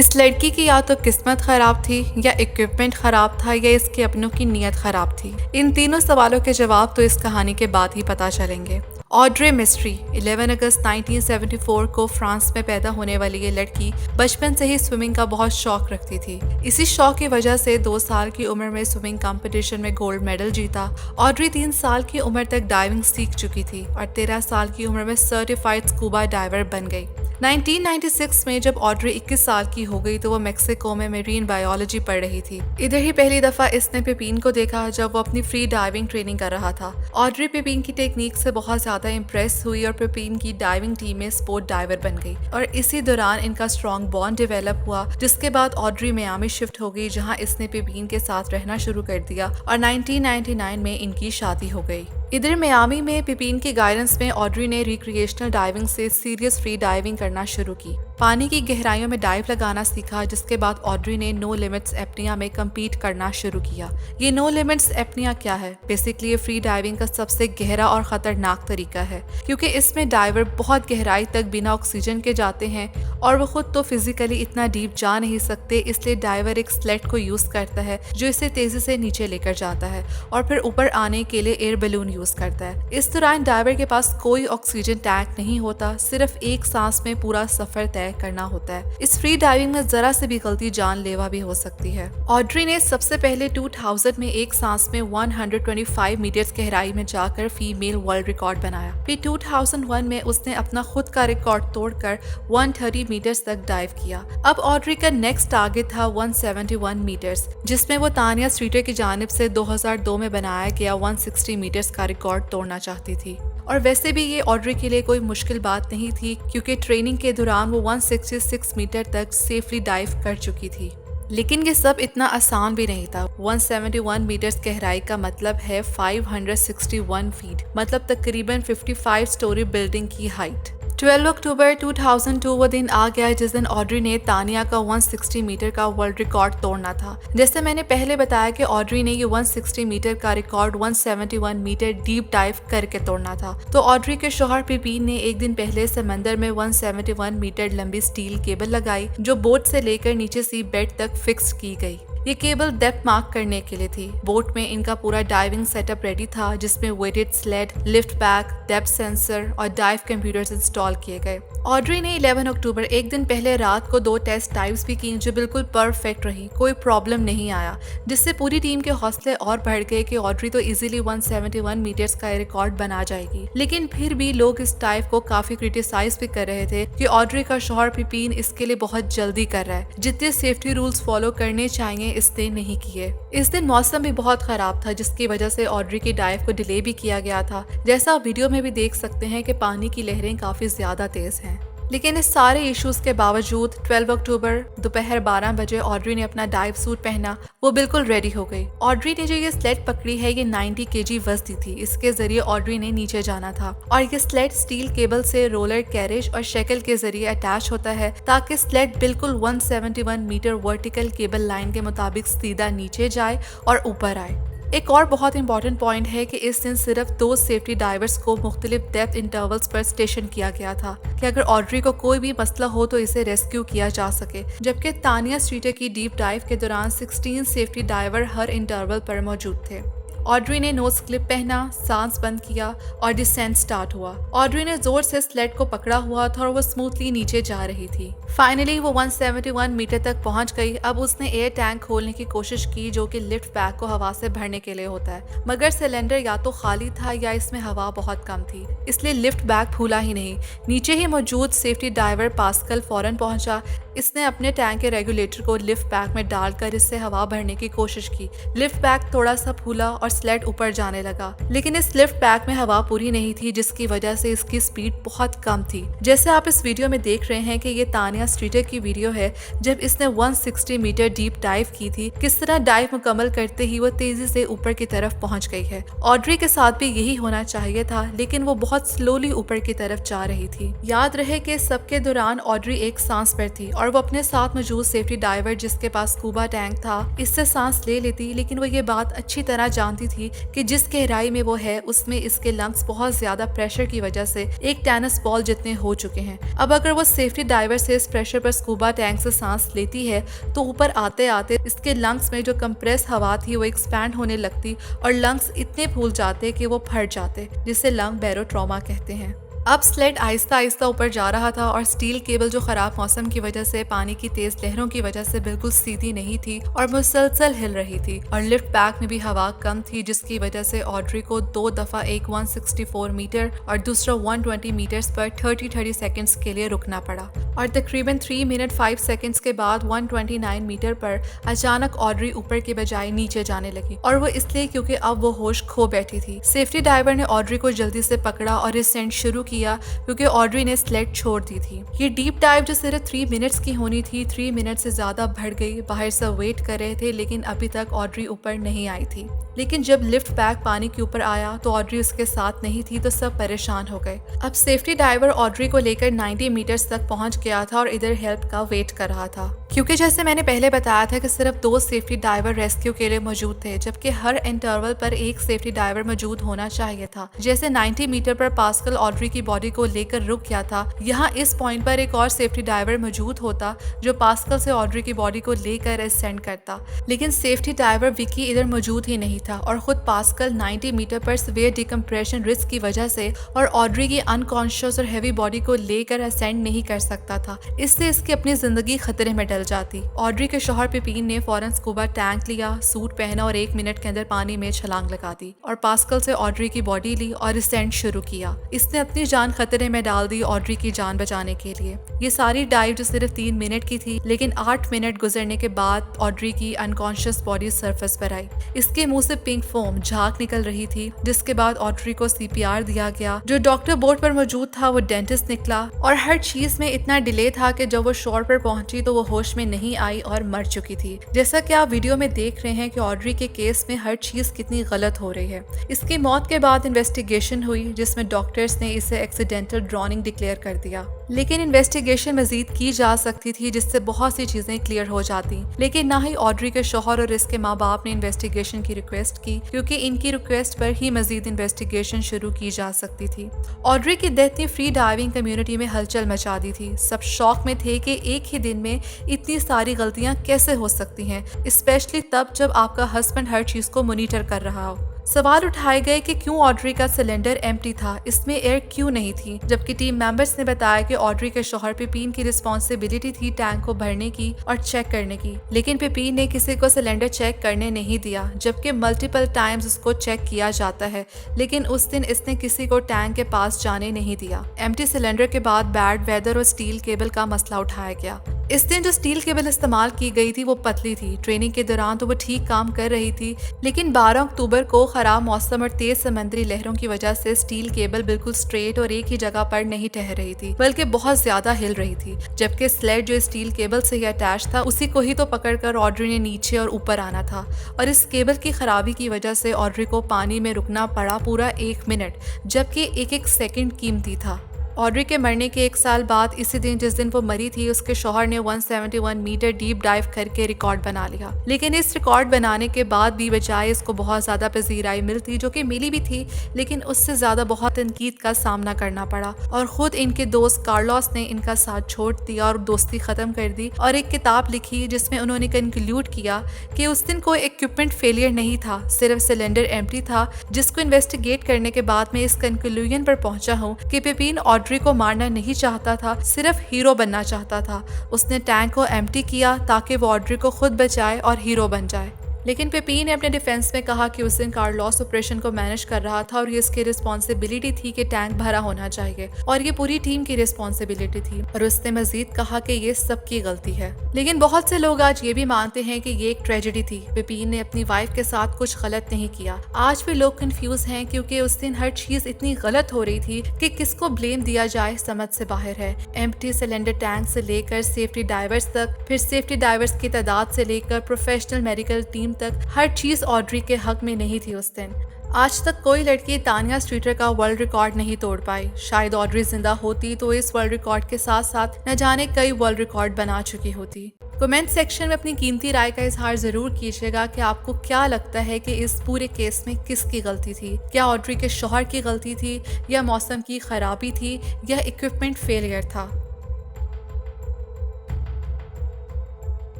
इस लड़की की या तो किस्मत खराब थी, या इक्विपमेंट खराब था, या इसके अपनों की नीयत खराब थी। इन तीनों सवालों के जवाब तो इस कहानी के बाद ही पता चलेंगे। ऑड्रे मिस्ट्री 11 अगस्त 1974 को फ्रांस में पैदा होने वाली ये लड़की बचपन से ही स्विमिंग का बहुत शौक रखती थी। इसी शौक की वजह से 2 साल की उम्र में स्विमिंग कंपटीशन में गोल्ड मेडल जीता। ऑड्री 3 साल की उम्र तक डाइविंग सीख चुकी थी और 13 साल की उम्र में सर्टिफाइड स्कूबा डाइवर बन गई। 1996 में जब ऑड्री 21 साल की हो गई तो वो मेक्सिको में मेरीन बायोलॉजी पढ़ रही थी। इधर ही पहली दफा इसने पेपीन को देखा जब वो अपनी फ्री डाइविंग ट्रेनिंग कर रहा था। ऑड्री पेपीन की टेक्निक से बहुत ज्यादा इम्प्रेस हुई और पेपीन की डाइविंग टीम में स्पोर्ट डाइवर बन गई और इसी दौरान इनका स्ट्रॉन्ग बॉन्ड डेवलप हुआ, जिसके बाद ऑड्री मियामी शिफ्ट हो गई जहाँ इसने पेपीन के साथ रहना शुरू कर दिया और 1999 में इनकी शादी हो गई। इधर मियामी में पिपीन की गाइडेंस में ऑड्री ने रिक्रिएशनल डाइविंग से सीरियस फ्री डाइविंग करना शुरू की। पानी की गहराइयों में डाइव लगाना सीखा, जिसके बाद ऑड्री ने नो लिमिट्स एप्निया में कम्पीट करना शुरू किया। ये नो लिमिट्स एप्निया क्या है? बेसिकली ये फ्री डाइविंग का सबसे गहरा और खतरनाक तरीका है, क्योंकि इसमें डाइवर बहुत गहराई तक बिना ऑक्सीजन के जाते हैं और वो खुद तो फिजिकली इतना डीप जा नहीं सकते, इसलिए डाइवर एक स्लेट को यूज करता है जो इसे तेजी से नीचे लेकर जाता है और फिर ऊपर आने के लिए एयर बलून यूज करता है। इस दौरान डाइवर के पास कोई ऑक्सीजन टैंक नहीं होता, सिर्फ एक सांस में पूरा सफर तय करना होता है। इस फ्री डाइविंग में जरा से भी गलती जानलेवा भी हो सकती है। ऑड्री ने सबसे पहले 2000 में एक सांस में 125 मीटर गहराई में जाकर फीमेल वर्ल्ड रिकॉर्ड बनाया। फिर 2001 में उसने अपना खुद का रिकॉर्ड तोड़कर 130 मीटर्स तक डाइव किया। अब ऑड्री का नेक्स्ट टारगेट था 171 मीटर्स, जिसमें वो तानिया स्ट्रीटर की जानिब से 2002 में बनाया गया 160 मीटर्स का रिकॉर्ड तोड़ना चाहती थी। और वैसे भी ये ऑड्री के लिए कोई मुश्किल बात नहीं थी, क्योंकि ट्रेनिंग के दौरान वो 166 मीटर तक सेफली डाइव कर चुकी थी। लेकिन ये सब इतना आसान भी नहीं था। 171 मीटर्स गहराई का मतलब है 561 फीट, मतलब तकरीबन 55 स्टोरी बिल्डिंग की हाइट। 12 अक्टूबर 2002 वो दिन आ गया जिस दिन ऑड्री ने तानिया का 160 मीटर का वर्ल्ड रिकॉर्ड तोड़ना था। जैसे मैंने पहले बताया कि ऑड्री ने ये 160 मीटर का रिकॉर्ड 171 मीटर डीप डाइव करके तोड़ना था, तो ऑड्री के शौहर पिपीन ने एक दिन पहले समंदर में 171 मीटर लंबी स्टील केबल लगाई, जो बोट से लेकर नीचे सी बेड तक फिक्स की गई। ये केबल डेप्थ मार्क करने के लिए थी। बोट में इनका पूरा डाइविंग सेटअप रेडी था, जिसमें weighted sled, lift bag, depth sensor और डाइव कंप्यूटर्स इंस्टॉल किए गए। ऑड्री ने 11 अक्टूबर एक दिन पहले रात को 2 टेस्ट डाइव्स भी की, जो बिल्कुल परफेक्ट रही, कोई प्रॉब्लम नहीं आया, जिससे पूरी टीम के हौसले और बढ़ गए कि ऑड्री तो इजीली 171 मीटर्स का रिकॉर्ड बना जाएगी। लेकिन फिर भी लोग इस डाइव को काफी क्रिटिसाइज भी कर रहे थे कि ऑड्री का शौहर पिपीन इसके लिए बहुत जल्दी कर रहा है, जितने सेफ्टी रूल्स फॉलो करने चाहिए इसने नहीं किए। इस दिन मौसम भी बहुत खराब था, जिसकी वजह से ऑड्री की डाइव को डिले भी किया गया था। जैसा आप वीडियो में भी देख सकते हैं कि पानी की लहरें काफी ज्यादा तेज हैं। लेकिन इस सारे इश्यूज के बावजूद 12 अक्टूबर दोपहर 12 बजे ऑड्री ने अपना डाइव सूट पहना, वो बिल्कुल रेडी हो गई। ऑड्री ने जो ये स्लेट पकड़ी है ये 90 kg वजनी थी। इसके जरिए ऑड्री ने नीचे जाना था और ये स्लेट स्टील केबल से रोलर कैरेज और शेकल के जरिए अटैच होता है, ताकि स्लेट बिल्कुल 171 मीटर वर्टिकल केबल लाइन के मुताबिक सीधा नीचे जाए और ऊपर आए। एक और बहुत इंपॉर्टेंट पॉइंट है कि इस दिन सिर्फ 2 सेफ्टी डाइवर्स को मुख्तलिफ डेप्थ इंटरवल्स पर स्टेशन किया गया था कि अगर ऑड्री को कोई भी मसला हो तो इसे रेस्क्यू किया जा सके, जबकि तानिया स्ट्रीटर की डीप डाइव के दौरान 16 सेफ्टी डाइवर हर इंटरवल पर मौजूद थे। ऑड्री ने नोज क्लिप पहना, सांस बंद किया और डिसेंट स्टार्ट हुआ। ऑड्री ने जोर से स्लेट को पकड़ा हुआ था और वो स्मूथली नीचे जा रही थी। फाइनली वो 171 मीटर तक पहुंच गई। अब उसने एयर टैंक खोलने की कोशिश की, जो कि लिफ्ट बैग को हवा से भरने के लिए होता है, मगर सिलेंडर या तो खाली था या इसमें हवा बहुत कम थी, इसलिए लिफ्ट बैग फूला ही नहीं। नीचे ही मौजूद सेफ्टी डाइवर पास्कल फौरन पहुंचा। इसने अपने टैंक के रेगुलेटर को लिफ्ट बैग में डालकर इससे हवा भरने की कोशिश की। लिफ्ट बैग थोड़ा सा फूला और स्लेट ऊपर जाने लगा, लेकिन इस लिफ्ट बैग में हवा पूरी नहीं थी, जिसकी वजह से इसकी स्पीड बहुत कम थी। जैसे आप इस वीडियो में देख रहे हैं कि ये तानिया स्ट्रीटर की वीडियो है जब इसने 160 मीटर डीप डाइव की थी। किस तरह डाइव मुकम्मल करते ही वो तेजी से ऊपर की तरफ पहुंच गई है। ऑड्री के साथ भी यही होना चाहिए था, लेकिन वो बहुत स्लोली ऊपर की तरफ जा रही थी। याद रहे कि सबके दौरान ऑड्री एक सांस पर थी और वो अपने साथ मौजूद सेफ्टी डाइवर जिसके पास स्कूबा टैंक था इससे सांस ले लेती, लेकिन वो ये बात अच्छी तरह जानती थी कि जिस गहराई में वो है उसमें इसके लंग्स बहुत ज्यादा प्रेशर की वजह से एक टेनिस बॉल जितने हो चुके हैं। अब अगर वो सेफ्टी डाइवर से इस प्रेशर पर स्कूबा टैंक से सांस लेती है तो ऊपर आते आते इसके लंग्स में जो कंप्रेस हवा थी वो एक्सपैंड होने लगती और लंग्स इतने फूल जाते कि वो फट जाते, जिसे लंग बैरोट्रॉमा कहते हैं। अब स्लेड आहिस्ता आहिस्ता ऊपर जा रहा था और स्टील केबल जो खराब मौसम की वजह से पानी की तेज लहरों की वजह से बिल्कुल सीधी नहीं थी और मुसलसल हिल रही थी और लिफ्ट बैग में भी हवा कम थी, जिसकी वजह से ऑड्री को 2 दफा एक 164 मीटर और दूसरा 120 मीटर्स पर 30 सेकंड्स के लिए रुकना पड़ा और तकरीबन 3 मिनट 5 सेकंड्स के बाद 129 मीटर पर अचानक ऑड्री ऊपर के बजाय नीचे जाने लगी और वो इसलिए क्योंकि अब वो होश खो बैठी थी। सेफ्टी डाइवर ने ऑड्री को जल्दी से पकड़ा और रिसेंट शुरू किया क्योंकि ऑड्री ने स्लेड छोड़ दी थी। ये डीप डाइव जो सिर्फ 3 मिनट्स की होनी थी 3 मिनट से ज्यादा बढ़ गई। बाहर से वेट कर रहे थे लेकिन अभी तक ऑड्री ऊपर नहीं आई थी। लेकिन जब लिफ्ट बैग पानी के ऊपर आया तो ऑड्री उसके साथ नहीं थी तो सब परेशान हो गए। अब सेफ्टी डाइवर ऑड्री को लेकर 90 मीटर्स तक पहुंच गया था और इधर हेल्प का वेट कर रहा था, क्योंकि जैसे मैंने पहले बताया था कि सिर्फ 2 सेफ्टी डाइवर रेस्क्यू के लिए मौजूद थे, जबकि हर इंटरवल पर एक सेफ्टी डाइवर मौजूद होना चाहिए था। जैसे 90 मीटर पर पास्कल ऑड्री की बॉडी को लेकर रुक गया था, यहाँ इस पॉइंट पर एक और सेफ्टी डाइवर मौजूद होता जो पास्कल से ऑड्री की बॉडी को लेकर असेंड करता, लेकिन सेफ्टी डाइवर विकी इधर मौजूद ही नहीं था और खुद पास्कल 90 मीटर पर सीवियर डिकम्प्रेशन रिस्क की वजह से और ऑड्री की अनकॉन्शियस और हैवी बॉडी को लेकर असेंड नहीं कर सकता था, इससे इसकी अपनी जिंदगी खतरे में डल जाती। ऑड्री के शौहर पिपीन ने फौरन स्कूबा टैंक लिया, सूट पहना और 1 मिनट के अंदर पानी में छलांग लगा दी और पास्कल से ऑड्री की बॉडी ली और असेंड शुरू किया। इसने अपनी जान खतरे में डाल दी ऑड्री की जान बचाने के लिए। ये सारी डाइव जो सिर्फ 3 मिनट की थी, लेकिन 8 मिनट गुजरने के बाद ऑड्री की अनकॉन्शियस बॉडी सरफेस पर आई। इसके मुंह से पिंक फोम झाग निकल रही थी, जिसके बाद ऑड्री को CPR दिया गया। जो डॉक्टर बोर्ड पर मौजूद था वो डेंटिस्ट निकला और हर चीज में इतना डिले था कि जब वो शोर पर पहुंची तो वो होश में नहीं आई और मर चुकी थी। जैसा कि आप वीडियो में देख रहे हैं कि ऑड्री के केस में हर चीज कितनी गलत हो रही है। इसकी मौत के बाद इन्वेस्टिगेशन हुई जिसमें डॉक्टर्स ने इसे एक्सीडेंटल ड्रॉनिंग डिक्लेयर कर दिया, लेकिन इन्वेस्टिगेशन मजीद की जा सकती थी जिससे बहुत सी चीजें क्लियर हो जाती। लेकिन ना ही ऑड्री के शौहर और इसके माँ बाप ने इन्वेस्टिगेशन की रिक्वेस्ट की, क्योंकि इनकी रिक्वेस्ट पर ही मजीद इन्वेस्टिगेशन शुरू की जा सकती थी। ऑड्री की डेथ ने फ्री डाइविंग कम्युनिटी में हलचल मचा दी थी। सब शौक में थे कि एक ही दिन में इतनी सारी गलतियां कैसे हो सकती हैं, स्पेशली तब जब आपका हस्बैंड हर चीज को मॉनिटर कर रहा हो। सवाल उठाए गए कि क्यों ऑड्री का सिलेंडर एम्प्टी था, इसमें एयर क्यों नहीं थी, जबकि टीम मेंबर्स ने बताया कि ऑड्री के शौहर पिपीन की रिस्पॉन्सिबिलिटी थी टैंक को भरने की और चेक करने की, लेकिन पिपीन ने किसी को सिलेंडर चेक करने नहीं दिया, जबकि मल्टीपल टाइम्स उसको चेक किया जाता है, लेकिन उस दिन इसने किसी को टैंक के पास जाने नहीं दिया। एम्प्टी सिलेंडर के बाद बैड वेदर और स्टील केबल का मसला उठाया गया। इस दिन जो स्टील केबल इस्तेमाल की गई थी वो पतली थी। ट्रेनिंग के दौरान तो वो ठीक काम कर रही थी, लेकिन 12 अक्टूबर को खराब मौसम और तेज समुद्री लहरों की वजह से स्टील केबल बिल्कुल स्ट्रेट और एक ही जगह पर नहीं ठहर रही थी, बल्कि बहुत ज्यादा हिल रही थी। जबकि स्लेड जो स्टील केबल से ही अटैच था उसी को ही तो पकड़कर ऑड्री ने नीचे और ऊपर आना था, और इस केबल की खराबी की वजह से ऑड्री को पानी में रुकना पड़ा पूरा 1 मिनट, जबकि एक एक सेकंड कीमती था। ऑड्री के मरने के 1 साल बाद इसी दिन जिस दिन वो मरी थी, उसके शौहर ने 171 मीटर डीप डाइव करके रिकॉर्ड बना लिया। लेकिन इस रिकॉर्ड बनाने के बाद भी बजाय इसको बहुत ज्यादा पजीराई मिलती, जो कि मिली भी थी, लेकिन उससे ज्यादा बहुत तनकीद का सामना करना पड़ा और खुद इनके दोस्त कार्लोस ने इनका साथ छोड़ दिया और दोस्ती खत्म कर दी और एक किताब लिखी जिसमें उन्होंने कंक्लूड किया कि उस दिन कोई इक्विपमेंट फेलियर नहीं था, सिर्फ सिलेंडर एम्प्टी था। जिसको इन्वेस्टिगेट करने के बाद मैं इस कंक्लूजन पर पहुंचा हूँ कि पिपीन ऑड्री को मारना नहीं चाहता था, सिर्फ हीरो बनना चाहता था। उसने टैंक को एम्प्टी किया ताकि वो ऑड्री को खुद बचाए और हीरो बन जाए। लेकिन पिपीन ने अपने डिफेंस में कहा कि उस दिन कार्लोस ऑपरेशन को मैनेज कर रहा था और ये इसकी रिस्पॉन्सिबिलिटी थी कि टैंक भरा होना चाहिए और ये पूरी टीम की रिस्पॉन्सिबिलिटी थी, और उसने मजीद कहा कि ये सबकी गलती है। लेकिन बहुत से लोग आज ये भी मानते हैं कि ये एक ट्रेजेडी थी, पिपीन ने अपनी वाइफ के साथ कुछ गलत नहीं किया। आज भी लोग कंफ्यूज हैं क्योंकि उस दिन हर चीज इतनी गलत हो रही थी कि किसको ब्लेम दिया जाए समझ से बाहर है। एम्प्टी सिलेंडर टैंक से लेकर सेफ्टी डाइवर्स तक, फिर सेफ्टी डाइवर्स की तादाद से लेकर प्रोफेशनल मेडिकल टीम तक, हर चीज ऑड्री के हक में नहीं थी उस दिन। आज तक कोई लड़की तानिया स्ट्रीटर का वर्ल्ड रिकॉर्ड नहीं तोड़ पाई। शायद ऑड्री जिंदा होती तो इस वर्ल्ड रिकॉर्ड के साथ साथ न जाने कई वर्ल्ड रिकॉर्ड बना चुकी होती। कमेंट सेक्शन में अपनी कीमती राय का इजहार जरूर कीजिएगा कि आपको क्या लगता है कि इस पूरे केस में किसकी गलती थी। क्या ऑड्री के शौहर की गलती थी, या मौसम की खराबी थी, या इक्विपमेंट फेलियर था।